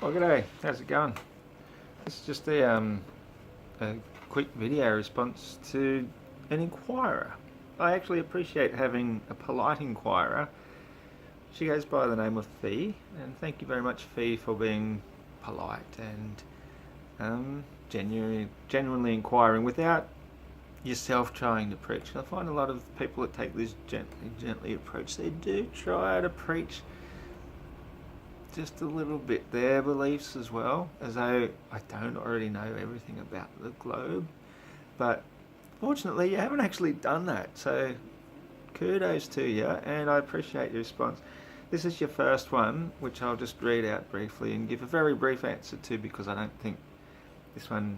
Well, g'day. How's it going? This is just a quick video response to an inquirer. I actually appreciate having a polite inquirer. She goes by the name of Fee, and thank you very much, Fee, for being polite and genuinely inquiring without yourself trying to preach. I find a lot of people that take this gently approach, they do try to preach just a little bit their beliefs as well, as though I don't already know everything about the globe. But fortunately, you haven't actually done that, so kudos to you, and I appreciate your response. This is your first one, which I'll just read out briefly and give a very brief answer to, because I don't think this one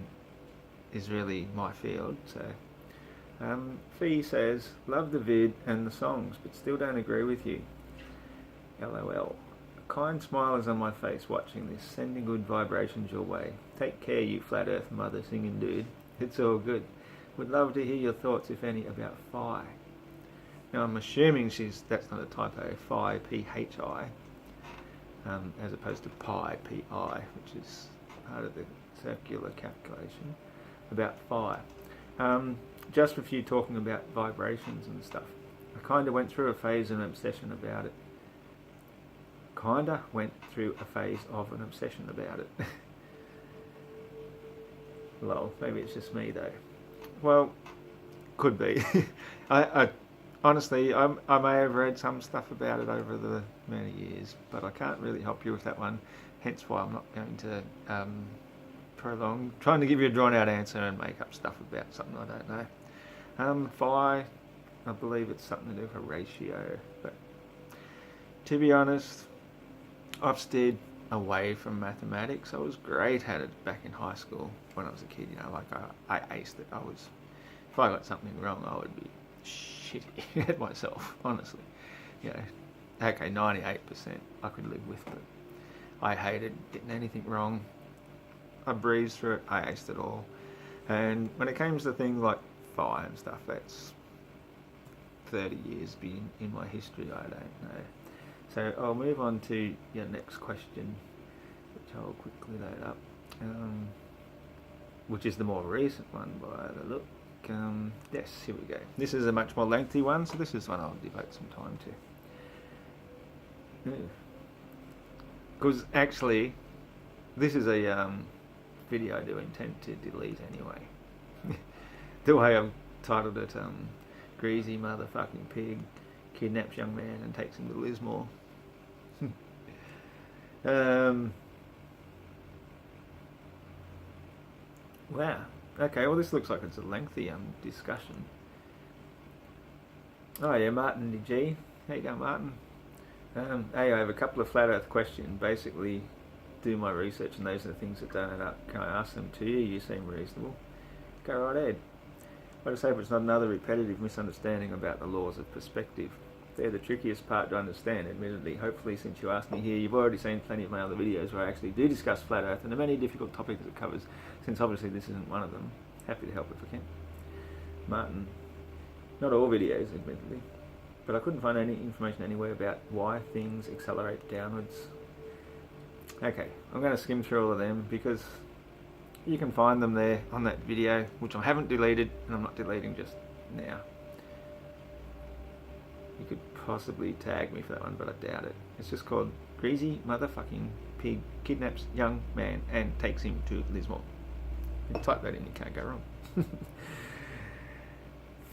is really my field. So, Fee says, love the vid and the songs, but still don't agree with you. LOL. A kind smile is on my face watching this, sending good vibrations your way. Take care, you flat earth mother singing dude. It's all good. Would love to hear your thoughts, if any, about phi. Now I'm assuming that's not a typo, phi, P-H-I, as opposed to pi, P-I, which is part of the circular calculation, about phi. Just with you talking about vibrations and stuff, I kind of went through a phase of an obsession about it. Lol, maybe it's just me though. Well, could be. I honestly, I may have read some stuff about it over the many years, but I can't really help you with that one. Hence why I'm not going to prolong trying to give you a drawn out answer and make up stuff about something I don't know. Phi, I believe it's something to do with a ratio, but to be honest, I've steered away from mathematics. I was great at it back in high school when I was a kid. You know, like I aced it. If I got something wrong, I would be shitty at myself, honestly. You know, okay, 98% I could live with, but I hated getting anything wrong. I breezed through it. I aced it all. And when it comes to things like phi and stuff, that's 30 years been in my history. I don't know. So I'll move on to your next question, which I'll quickly load up, which is the more recent one by the look. Yes, here we go. This is a much more lengthy one, so this is one I'll devote some time to. Because actually, this is a video I do intend to delete anyway. The way I've titled it, Greasy Motherfucking Pig Kidnaps Young Man and Takes Him to Lismore. Wow. Okay, well this looks like it's a lengthy discussion. Oh yeah, Martin G. How you going, Martin? Hey, I have a couple of flat earth questions. Basically, do my research and those are the things that don't add up. Can I ask them to you? You seem reasonable. Go right ahead. What I say, but it's not another repetitive misunderstanding about the laws of perspective. They're the trickiest part to understand, admittedly. Hopefully, since you asked me here, you've already seen plenty of my other videos where I actually do discuss flat earth and the many difficult topics it covers, since obviously this isn't one of them. Happy to help if I can. Martin. Not all videos, admittedly, but I couldn't find any information anywhere about why things accelerate downwards. Okay, I'm going to skim through all of them because you can find them there on that video, which I haven't deleted, and I'm not deleting just now. You could possibly tag me for that one, but I doubt it. It's just called Greasy Motherfucking Pig Kidnaps Young Man and Takes Him to Lismore. You type that in, you can't go wrong.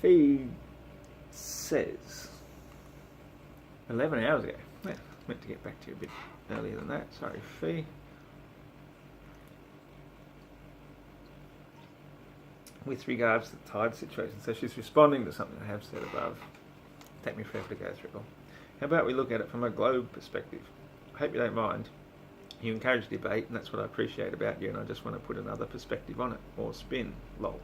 Fee says 11 hours ago. Yeah, I meant to get back to you a bit earlier than that. Sorry, Fee. With regards to the tide situation, so she's responding to something I have said above. Take me forever to go through it all. How about we look at it from a globe perspective? I hope you don't mind. You encourage debate, and that's what I appreciate about you, and I just want to put another perspective on it, or spin, lol.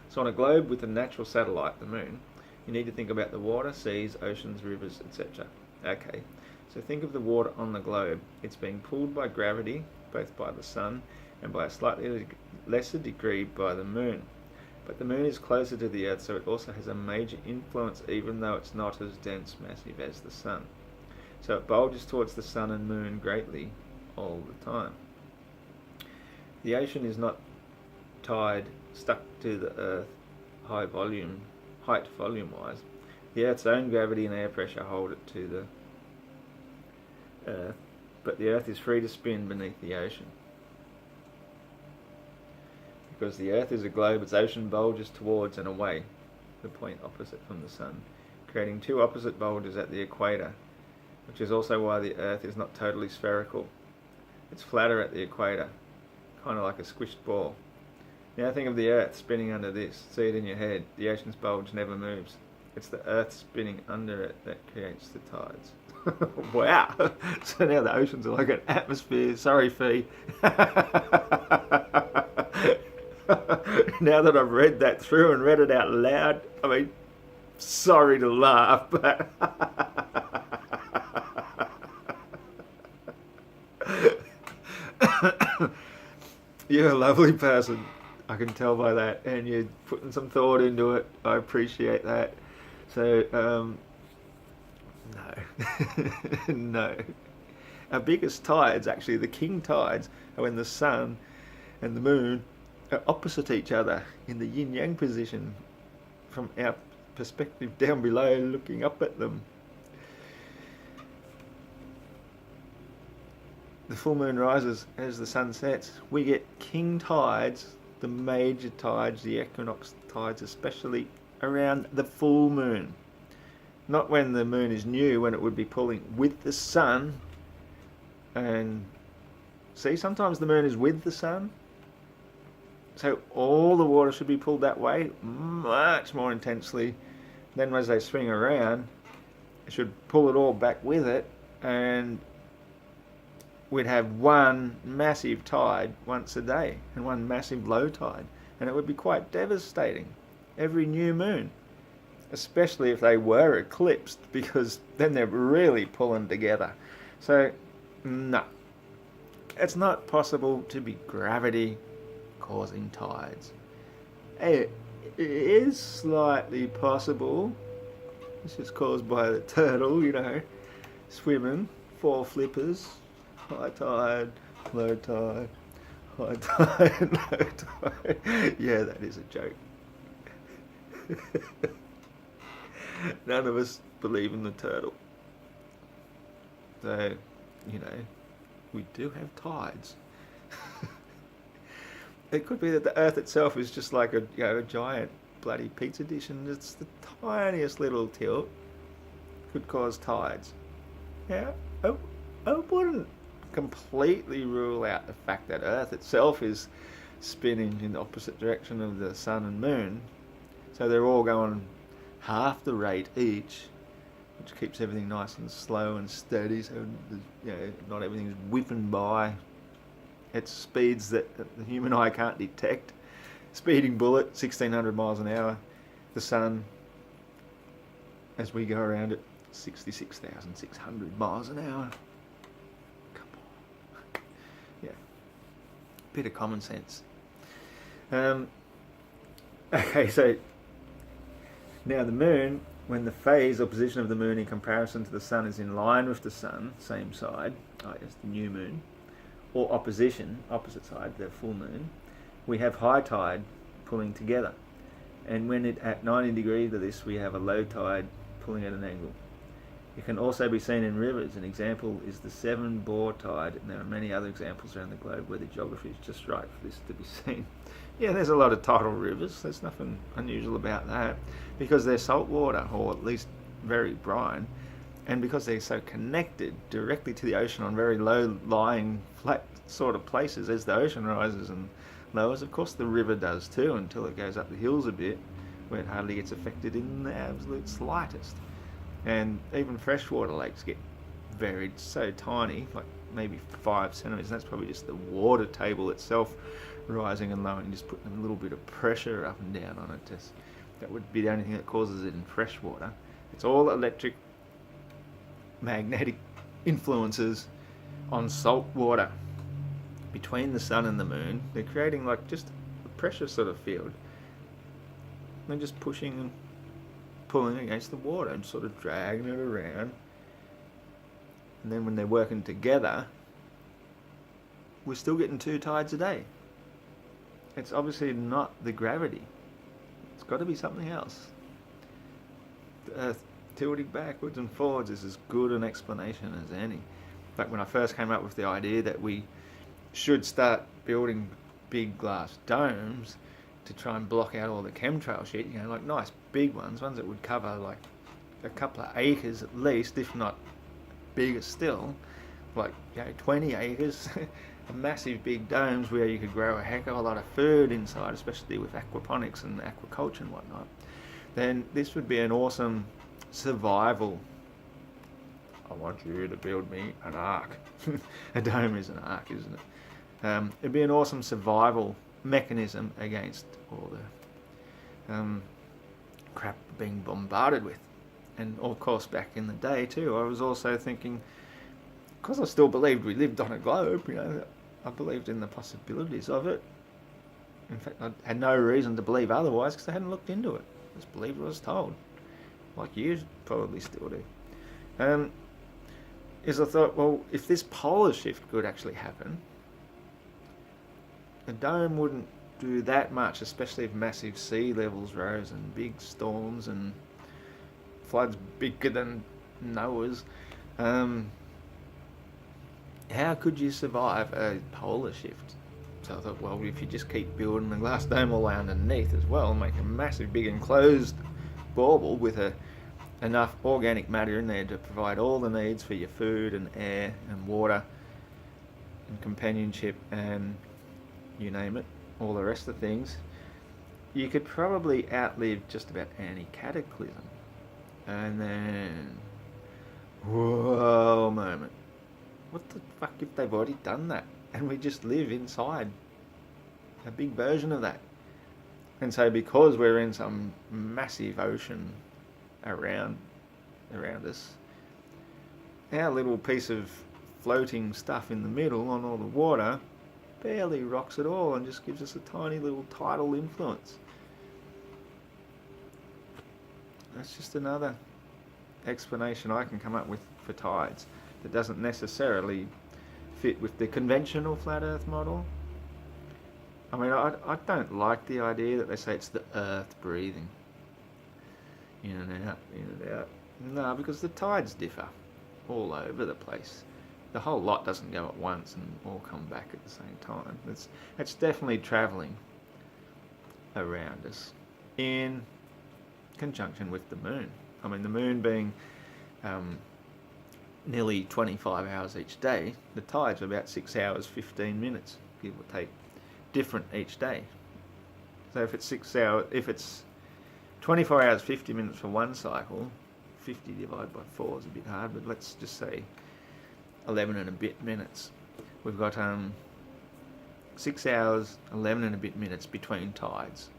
So on a globe with a natural satellite, the moon, you need to think about the water, seas, oceans, rivers, etc. Okay, so think of the water on the globe. It's being pulled by gravity, both by the sun and by a slightly lesser degree by the moon. But the moon is closer to the Earth, so it also has a major influence, even though it's not as dense, massive as the sun. So it bulges towards the sun and moon greatly, all the time. The ocean is not tied, stuck to the Earth height volume wise. The Earth's own gravity and air pressure hold it to the Earth, but the Earth is free to spin beneath the ocean. Because the Earth is a globe, its ocean bulges towards and away, the point opposite from the Sun, creating two opposite bulges at the equator, which is also why the Earth is not totally spherical. It's flatter at the equator, kind of like a squished ball. Now think of the Earth spinning under this. See it in your head. The ocean's bulge never moves. It's the Earth spinning under it that creates the tides. Wow! So now the oceans are like an atmosphere. Sorry, Fee. Now that I've read that through and read it out loud, I mean, sorry to laugh, but you're a lovely person. I can tell by that, and you're putting some thought into it. I appreciate that. So, no. No. Our biggest tides, actually, the king tides, are when the sun and the moon are opposite each other in the yin-yang position from our perspective down below looking up at them. The full moon rises as the sun sets. We get king tides, the major tides, the equinox tides, especially around the full moon. Not when the moon is new, when it would be pulling with the sun. And see, sometimes the moon is with the sun. So all the water should be pulled that way much more intensely. Then as they swing around, it should pull it all back with it, and we'd have one massive tide once a day and one massive low tide, and it would be quite devastating every new moon, especially if they were eclipsed, because then they're really pulling together. So no, it's not possible to be gravity causing tides. It is slightly possible. This is caused by the turtle, swimming, 4 flippers, high tide, low tide, high tide, low tide. Yeah, that is a joke. None of us believe in the turtle. So, we do have tides. It could be that the Earth itself is just like a giant bloody pizza dish, and it's the tiniest little tilt could cause tides. Yeah, I wouldn't completely rule out the fact that Earth itself is spinning in the opposite direction of the sun and moon, so they're all going half the rate each, which keeps everything nice and slow and steady, so not everything's whipping by at speeds that the human eye can't detect. Speeding bullet, 1,600 miles an hour. The sun, as we go around it, 66,600 miles an hour. Come on. Yeah. Bit of common sense. Okay, so now the moon, when the phase or position of the moon in comparison to the sun is in line with the sun, same side, it's the new moon, or opposite side, the full moon, we have high tide pulling together. And when it at 90 degrees of this, we have a low tide pulling at an angle. It can also be seen in rivers. An example is the Seven Bore Tide, and there are many other examples around the globe where the geography is just right for this to be seen. Yeah, there's a lot of tidal rivers. There's nothing unusual about that, because they're salt water, or at least very brine, and because they're so connected directly to the ocean on very low-lying, flat sort of places. As the ocean rises and lowers, of course the river does too, until it goes up the hills a bit, where it hardly gets affected in the absolute slightest. And even freshwater lakes get very so tiny, like maybe 5 centimetres. That's probably just the water table itself rising and lowering, just putting a little bit of pressure up and down on it. That would be the only thing that causes it in freshwater. It's all electric, magnetic influences on salt water between the sun and the moon. They're creating like just a pressure sort of field. They're just pushing and pulling against the water and sort of dragging it around. And then when they're working together, we're still getting 2 tides a day. It's obviously not the gravity. It's got to be something else. The Earth tilting backwards and forwards is as good an explanation as any. In fact, when I first came up with the idea that we should start building big glass domes to try and block out all the chemtrail shit, like nice big ones that would cover like a couple of acres at least, if not bigger still, like 20 acres, massive big domes where you could grow a heck of a lot of food inside, especially with aquaponics and aquaculture and whatnot, then this would be an awesome survival. I want you to build me an ark. A dome is an ark, isn't it? It'd be an awesome survival mechanism against all the crap being bombarded with. And of course, back in the day too, I was also thinking, because I still believed we lived on a globe, I believed in the possibilities of it. In fact, I had no reason to believe otherwise because I hadn't looked into it. I just believed what I was told, like you probably still do. Is I thought, well, if this polar shift could actually happen, a dome wouldn't do that much, especially if massive sea levels rose and big storms and floods bigger than Noah's. How could you survive a polar shift? So I thought, well, if you just keep building a glass dome all the way underneath as well, make a massive big enclosed bauble with enough organic matter in there to provide all the needs for your food and air and water and companionship and you name it, all the rest of the things, you could probably outlive just about any cataclysm. And then, whoa moment. What the fuck if they've already done that and we just live inside a big version of that? And so because we're in some massive ocean around us, our little piece of floating stuff in the middle on all the water barely rocks at all and just gives us a tiny little tidal influence. That's just another explanation I can come up with for tides that doesn't necessarily fit with the conventional flat earth model. I mean, I don't like the idea that they say it's the earth breathing in and out, in and out. No, because the tides differ all over the place. The whole lot doesn't go at once and all come back at the same time. It's definitely travelling around us in conjunction with the moon. I mean, the moon being nearly 25 hours each day, the tides are about 6 hours 15 minutes, give or take, different each day. So if it's 24 hours 50 minutes for one cycle, 50 divided by 4 is a bit hard, but let's just say 11 and a bit minutes. We've got 6 hours 11 and a bit minutes between tides,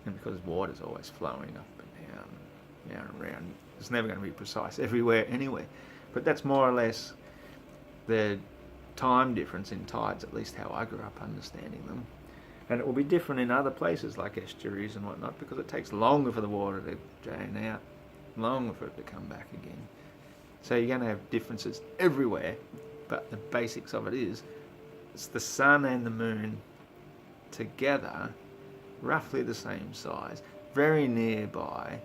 and because water's always flowing up and down and around, it's never going to be precise everywhere anyway, but that's more or less the time difference in tides, at least how I grew up understanding them. And it will be different in other places like estuaries and whatnot, because it takes longer for the water to drain out, longer for it to come back again. So you're going to have differences everywhere, but the basics of it is, it's the sun and the moon together, roughly the same size, very nearby,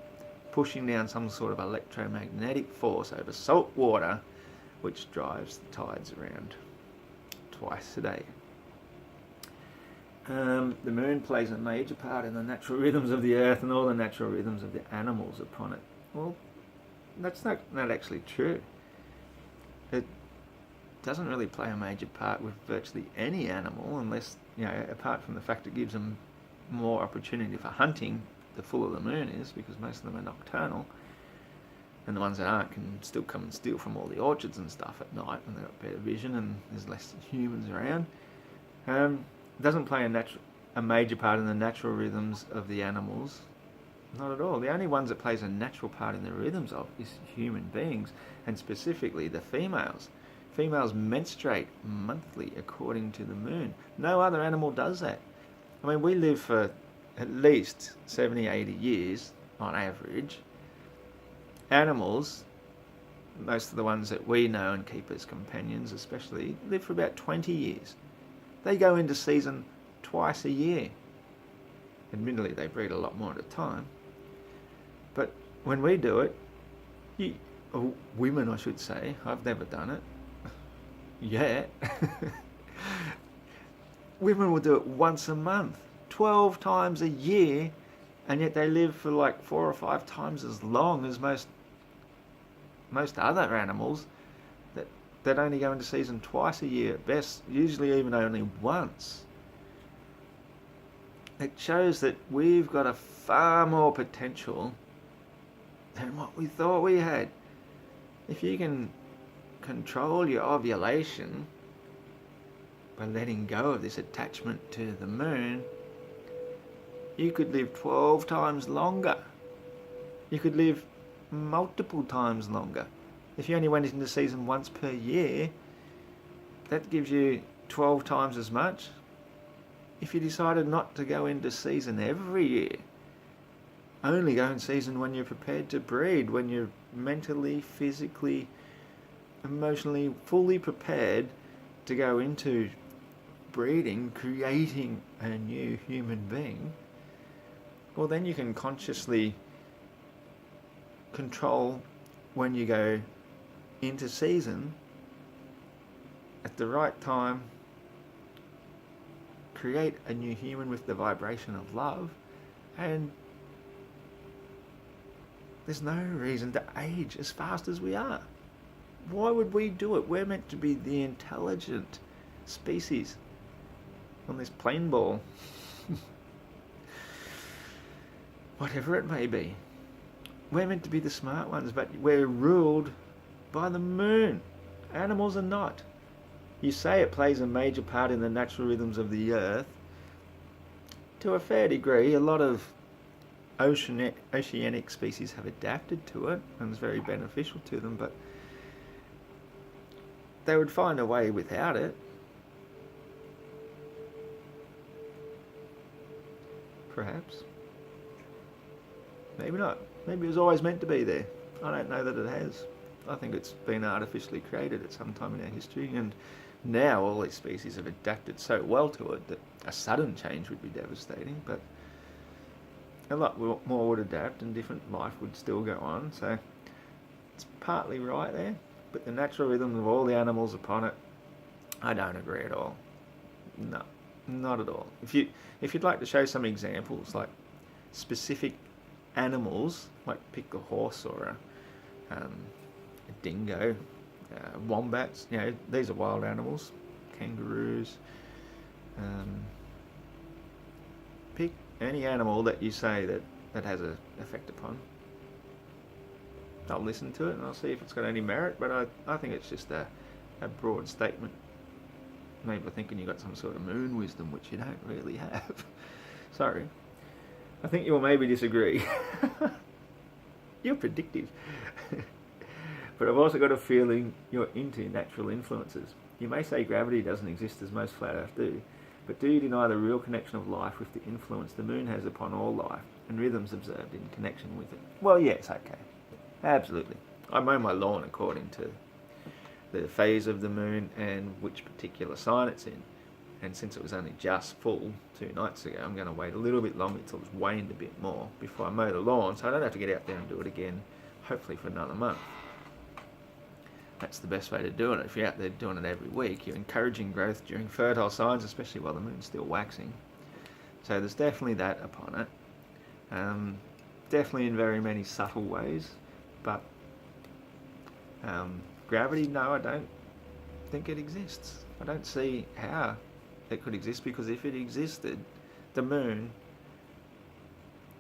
pushing down some sort of electromagnetic force over salt water, which drives the tides around twice a day. The moon plays a major part in the natural rhythms of the earth and all the natural rhythms of the animals upon it. Well, that's not actually true. It doesn't really play a major part with virtually any animal, unless, apart from the fact it gives them more opportunity for hunting the fuller the moon is, because most of them are nocturnal, and the ones that aren't can still come and steal from all the orchards and stuff at night when they've got better vision and there's less humans around. It doesn't play a major part in the natural rhythms of the animals. Not at all. The only ones that plays a natural part in the rhythms of is human beings, and specifically the females. Females menstruate monthly according to the moon. No other animal does that. I mean, we live for at least 70, 80 years on average. Animals, most of the ones that we know and keep as companions especially, live for about 20 years. They go into season twice a year. Admittedly, they breed a lot more at a time. But when we do it, or women I should say, I've never done it yet. Women will do it once a month, 12 times a year, and yet they live for like 4 or 5 times as long as most other animals that only go into season twice a year at best, usually even only once. It shows that we've got a far more potential than what we thought we had. If you can control your ovulation by letting go of this attachment to the moon, you could live 12 times longer. You could live multiple times longer. If you only went into season once per year, that gives you 12 times as much. If you decided not to go into season every year, only go in season when you're prepared to breed, when you're mentally, physically, emotionally, fully prepared to go into breeding, creating a new human being, well, then you can consciously control when you go into season at the right time, create a new human with the vibration of love, and there's no reason to age as fast as we are. Why would we do it? We're meant to be the intelligent species on this plane ball. Whatever it may be. We're meant to be the smart ones, but we're ruled by the moon. Animals are not. You say it plays a major part in the natural rhythms of the earth. To a fair degree, a lot of oceanic species have adapted to it, and it's very beneficial to them, but they would find a way without it. Perhaps. Maybe not. Maybe it was always meant to be there. I don't know that it has. I think it's been artificially created at some time in our history, and now all these species have adapted so well to it that a sudden change would be devastating, but a lot more would adapt and different life would still go on. So it's partly right there, but the natural rhythm of all the animals upon it, I don't agree at all. No, not at all. If you'd like to show some examples, like specific animals, like pick a horse or a dingo, wombats, these are wild animals, kangaroos, pick any animal that you say that has an effect upon. I'll listen to it and I'll see if it's got any merit, but I think it's just a broad statement. Maybe thinking you got some sort of moon wisdom, which you don't really have. Sorry. I think you'll maybe disagree. You're predictive. But I've also got a feeling you're into natural influences. You may say gravity doesn't exist as most flat earth do, but do you deny the real connection of life with the influence the moon has upon all life and rhythms observed in connection with it? Well, yes, okay. Absolutely. I mow my lawn according to the phase of the moon and which particular sign it's in. And since it was only just full 2 nights ago, I'm going to wait a little bit longer until it's waned a bit more before I mow the lawn, so I don't have to get out there and do it again, hopefully for another month. That's the best way to do it. If you're out there doing it every week, you're encouraging growth during fertile signs, especially while the moon's still waxing. So there's definitely that upon it. Definitely in very many subtle ways, but gravity, no, I don't think it exists. I don't see how it could exist, because if it existed, the moon,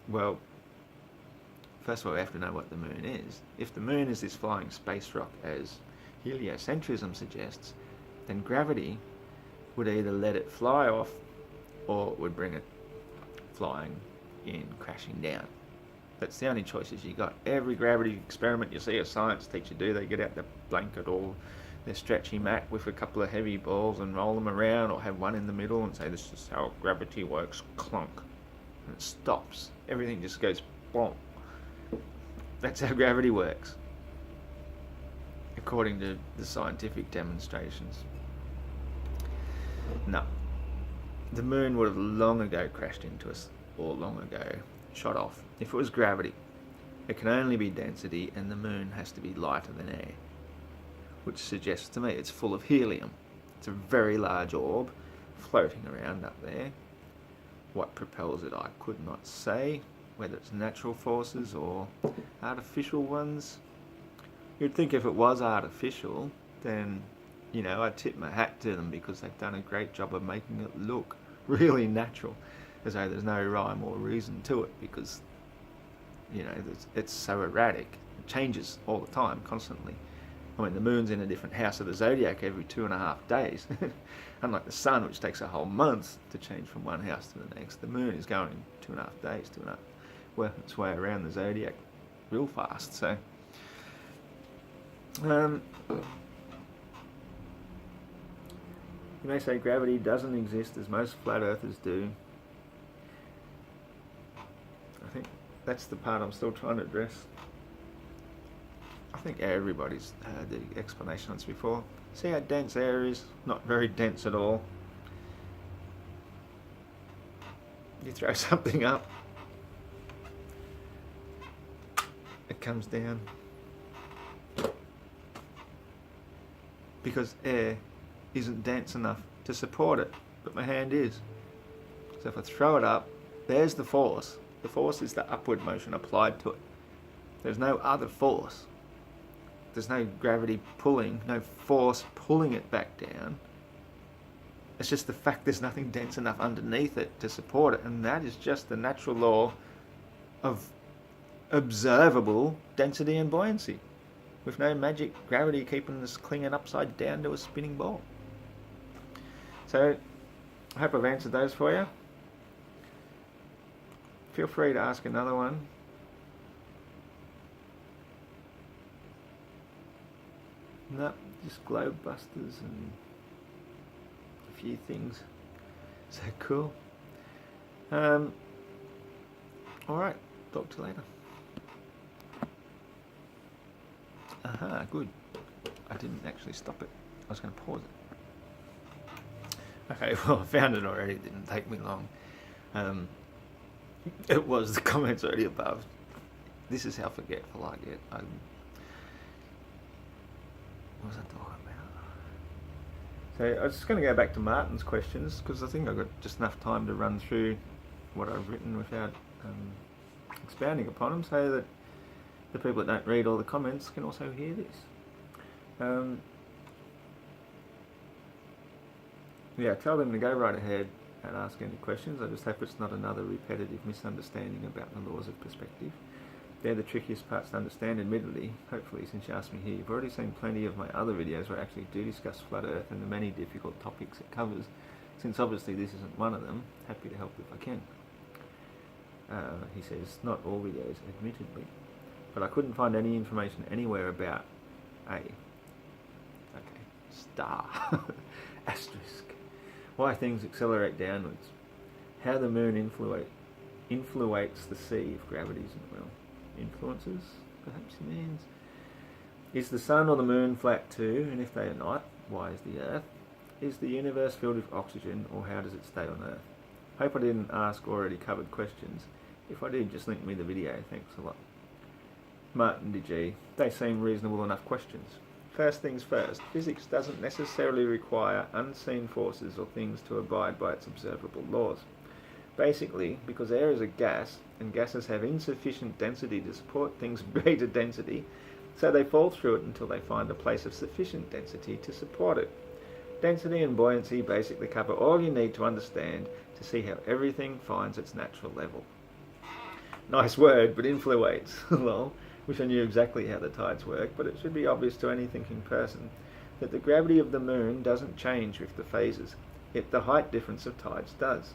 well, first of all, we have to know what the moon is. If the moon is this flying space rock, as heliocentrism suggests, then gravity would either let it fly off or it would bring it flying in, crashing down. That's the only choices you got. Every gravity experiment you see a science teacher do, they get out the blanket or their stretchy mat with a couple of heavy balls and roll them around, or have one in the middle and say, this is how gravity works, clunk. And it stops. Everything just goes bonk. That's how gravity works, according to the scientific demonstrations. No, the moon would have long ago crashed into us, or long ago shot off. If it was gravity, it can only be density, and the moon has to be lighter than air, which suggests to me it's full of helium. It's a very large orb floating around up there. What propels it, I could not say, whether it's natural forces or artificial ones. You'd think if it was artificial, then, I'd tip my hat to them, because they've done a great job of making it look really natural, as though there's no rhyme or reason to it, because, it's so erratic. It changes all the time, constantly. I mean, the moon's in a different house of the zodiac every 2.5 days. Unlike the sun, which takes a whole month to change from one house to the next, the moon is going 2.5 days, working its way around the zodiac real fast. So, you may say gravity doesn't exist, as most flat earthers do. I think that's the part I'm still trying to address. I think everybody's heard the explanation on this before. See how dense air is? Not very dense at all. You throw something up, it comes down. Because air isn't dense enough to support it, but my hand is. So if I throw it up, there's the force. The force is the upward motion applied to it. There's no other force. There's no gravity pulling, no force pulling it back down. It's just the fact there's nothing dense enough underneath it to support it, and that is just the natural law of observable density and buoyancy, with no magic gravity keeping us clinging upside down to a spinning ball. So, I hope I've answered those for you. Feel free to ask another one. No, just globe busters and a few things. So cool. Alright, talk to you later. Aha, good. I didn't actually stop it. I was going to pause it. Okay, well, I found it already. It didn't take me long. It was the comments already above. This is how forgetful I get. What was I talking about? So I was just going to go back to Martin's questions, because I think I've got just enough time to run through what I've written without expounding upon them, so that the people that don't read all the comments can also hear this. Yeah, tell them to go right ahead and ask any questions. I just hope it's not another repetitive misunderstanding about the laws of perspective. They're the trickiest parts to understand, admittedly. Hopefully, since you asked me here, you've already seen plenty of my other videos where I actually do discuss Flat Earth and the many difficult topics it covers. Since obviously this isn't one of them, happy to help if I can. He says, not all videos, admittedly. But I couldn't find any information anywhere about star, asterisk, why things accelerate downwards, how the moon influates the sea if gravity's influences, perhaps he means. Is the sun or the moon flat too, and if they are not, why is the earth? Is the universe filled with oxygen, or how does it stay on earth? Hope I didn't ask already covered questions. If I did, just link me the video, thanks a lot. Martin DG, they seem reasonable enough questions. First things first, physics doesn't necessarily require unseen forces or things to abide by its observable laws. Basically, because air is a gas, and gases have insufficient density to support things of greater density, so they fall through it until they find a place of sufficient density to support it. Density and buoyancy basically cover all you need to understand to see how everything finds its natural level. Nice word, but influates, lol. Wish I knew exactly how the tides work, but it should be obvious to any thinking person that the gravity of the moon doesn't change with the phases, yet the height difference of tides does.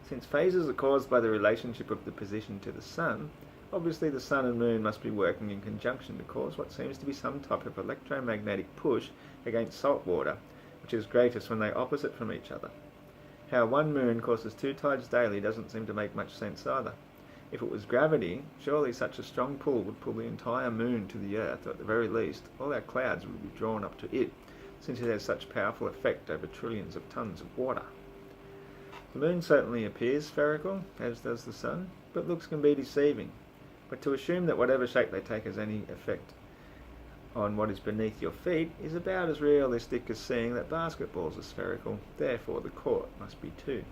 Since phases are caused by the relationship of the position to the sun, obviously the sun and moon must be working in conjunction to cause what seems to be some type of electromagnetic push against salt water, which is greatest when they are opposite from each other. How one moon causes two tides daily doesn't seem to make much sense either. If it was gravity, surely such a strong pull would pull the entire moon to the earth, or at the very least, all our clouds would be drawn up to it, since it has such powerful effect over trillions of tons of water. The moon certainly appears spherical, as does the sun, but looks can be deceiving. But to assume that whatever shape they take has any effect on what is beneath your feet is about as realistic as saying that basketballs are spherical, therefore the court must be too.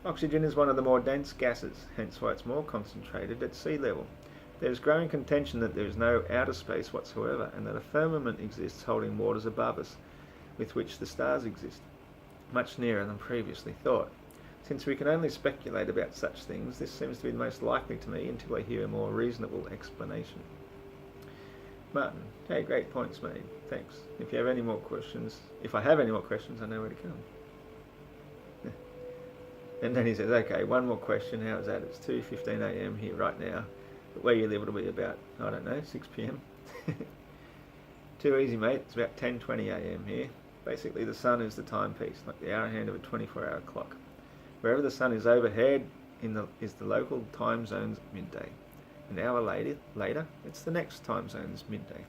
Oxygen is one of the more dense gases, hence why it's more concentrated at sea level. There is growing contention that there is no outer space whatsoever, and that a firmament exists holding waters above us, with which the stars exist, much nearer than previously thought. Since we can only speculate about such things, this seems to be the most likely to me until I hear a more reasonable explanation. Martin, hey, great points made. Thanks. If you have any more questions, if I have any more questions, I know where to come. And then he says, okay, one more question. How is that? It's 2:15 a.m. here right now. But where you live, it'll be about, I don't know, 6 p.m. Too easy, mate. It's about 10:20 a.m. here. Basically, the sun is the timepiece, like the hour hand of a 24-hour clock. Wherever the sun is overhead is the local time zone's midday. An hour later, it's the next time zone's midday.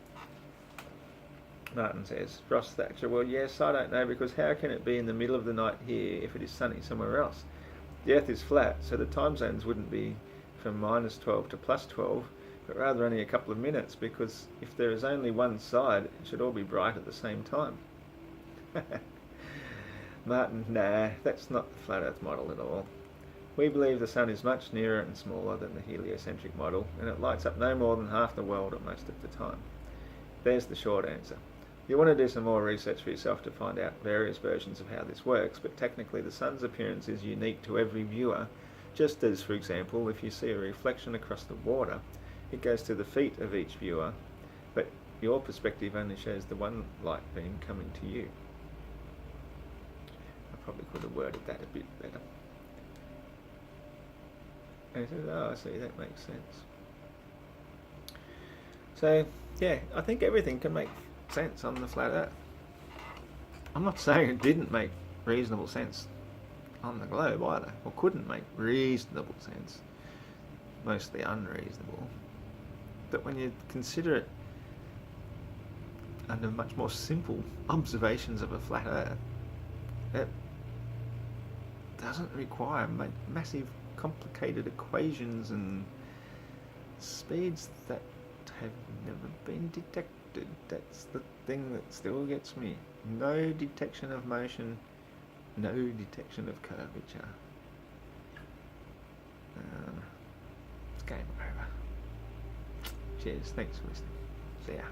Martin says, Ross Thatcher, well, yes, I don't know, because how can it be in the middle of the night here if it is sunny somewhere else? The Earth is flat, so the time zones wouldn't be from -12 to +12, but rather only a couple of minutes, because if there is only one side, it should all be bright at the same time. Martin, nah, that's not the flat Earth model at all. We believe the sun is much nearer and smaller than the heliocentric model, and it lights up no more than half the world at most of the time. There's the short answer. You want to do some more research for yourself to find out various versions of how this works, but technically the sun's appearance is unique to every viewer, just as, for example, if you see a reflection across the water, it goes to the feet of each viewer, but your perspective only shows the one light beam coming to you. I probably could have worded that a bit better. And he says, oh, I see, that makes sense. So, yeah, I think everything can make sense on the flat Earth. I'm not saying it didn't make reasonable sense on the globe either, or couldn't make reasonable sense, mostly unreasonable. But when you consider it under much more simple observations of a flat Earth, it doesn't require massive complicated equations and speeds that have never been detected. That's the thing that still gets me. No detection of motion, no detection of curvature. It's game over. Cheers, thanks for listening. See ya.